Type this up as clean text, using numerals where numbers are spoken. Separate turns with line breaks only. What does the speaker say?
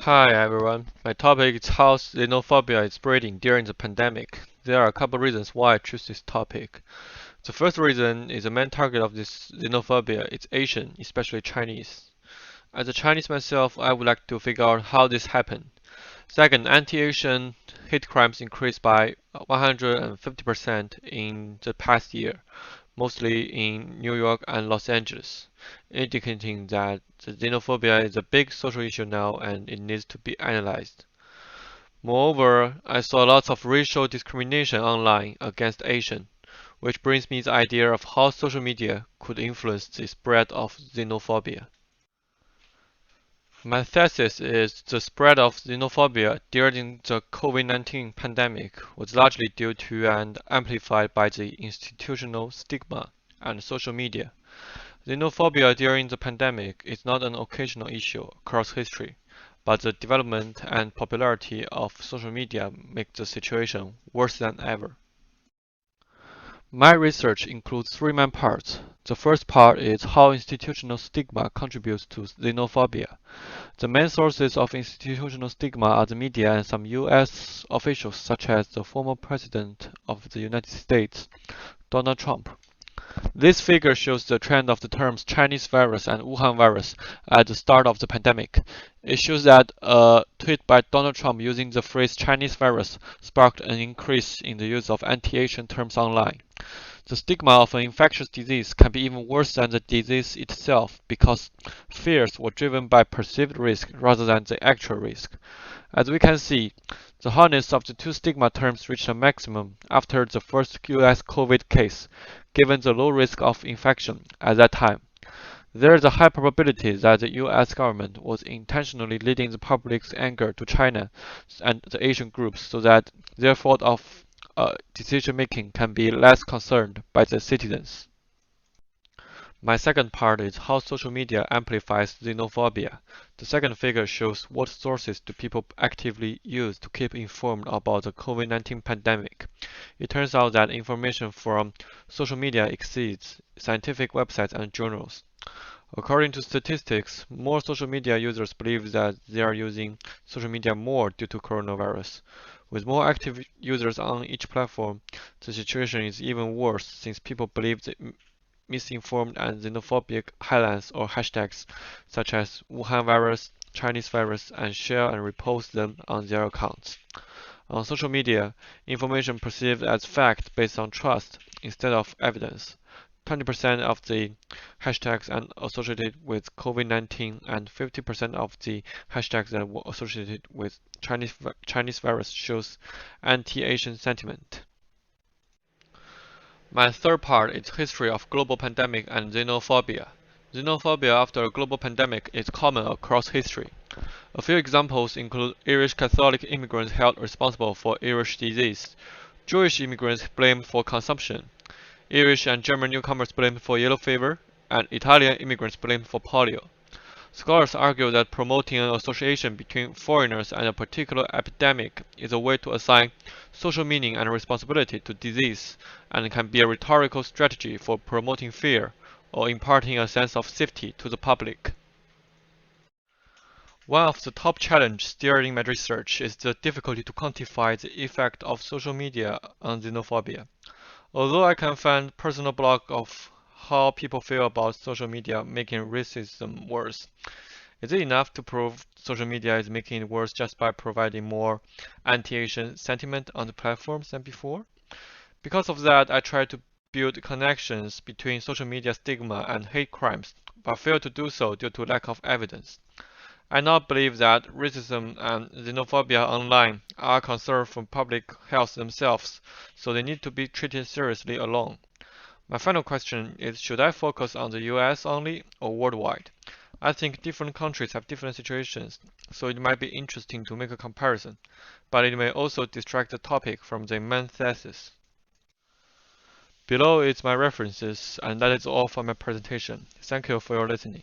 Hi everyone. My topic is how xenophobia is spreading during the pandemic. There are a couple reasons why I choose this topic. The first reason is the main target of this xenophobia is Asian, especially Chinese. As a Chinese myself, I would like to figure out how this happened. Second, anti-Asian hate crimes increased by 150% in the past year, mostly in New York and Los Angeles, indicating that the xenophobia is a big social issue now and it needs to be analyzed. Moreover, I saw lots of racial discrimination online against Asian, which brings me the idea of how social media could influence the spread of xenophobia. My thesis is the spread of xenophobia during the COVID-19 pandemic was largely due to and amplified by the institutional stigma and social media. Xenophobia during the pandemic is not an occasional issue across history, but the development and popularity of social media make the situation worse than ever. My research includes three main parts. The first part is how institutional stigma contributes to xenophobia. The main sources of institutional stigma are the media and some US officials such as the former President of the United States, Donald Trump. This figure shows the trend of the terms Chinese virus and Wuhan virus at the start of the pandemic. It shows that a tweet by Donald Trump using the phrase Chinese virus sparked an increase in the use of anti-Asian terms online. The stigma of an infectious disease can be even worse than the disease itself because fears were driven by perceived risk rather than the actual risk. As we can see, the hardness of the two stigma terms reached a maximum after the first US COVID case, given the low risk of infection at that time. There is a high probability that the US government was intentionally leading the public's anger to China and the Asian groups so that their fault of decision making can be less concerned by the citizens. My second part is how social media amplifies xenophobia. The second figure shows what sources do people actively use to keep informed about the COVID-19 pandemic. It turns out that information from social media exceeds scientific websites and journals. According to statistics, more social media users believe that they are using social media more due to coronavirus. With more active users on each platform, the situation is even worse since people believe the misinformed and xenophobic headlines or hashtags such as Wuhan virus, Chinese virus, and share and repost them on their accounts. On social media, information perceived as fact based on trust instead of evidence. 20% of the hashtags are associated with COVID-19 and 50% of the hashtags that were associated with Chinese virus shows anti-Asian sentiment. My third part is history of global pandemic and xenophobia. Xenophobia after a global pandemic is common across history. A few examples include Irish Catholic immigrants held responsible for Irish disease, Jewish immigrants blamed for consumption, Irish and German newcomers blamed for yellow fever, and Italian immigrants blamed for polio. Scholars argue that promoting an association between foreigners and a particular epidemic is a way to assign social meaning and responsibility to disease, and can be a rhetorical strategy for promoting fear or imparting a sense of safety to the public. One of the top challenges during my research is the difficulty to quantify the effect of social media on xenophobia. Although I can find personal blog of how people feel about social media making racism worse, is it enough to prove social media is making it worse just by providing more anti-Asian sentiment on the platforms than before? Because of that, I try to build connections between social media stigma and hate crimes, but fail to do so due to lack of evidence. I now believe that racism and xenophobia online are a concern for public health themselves, so they need to be treated seriously alone. My final question is, should I focus on the US only or worldwide? I think different countries have different situations, so it might be interesting to make a comparison, but it may also distract the topic from the main thesis. Below is my references, and that is all for my presentation. Thank you for your listening.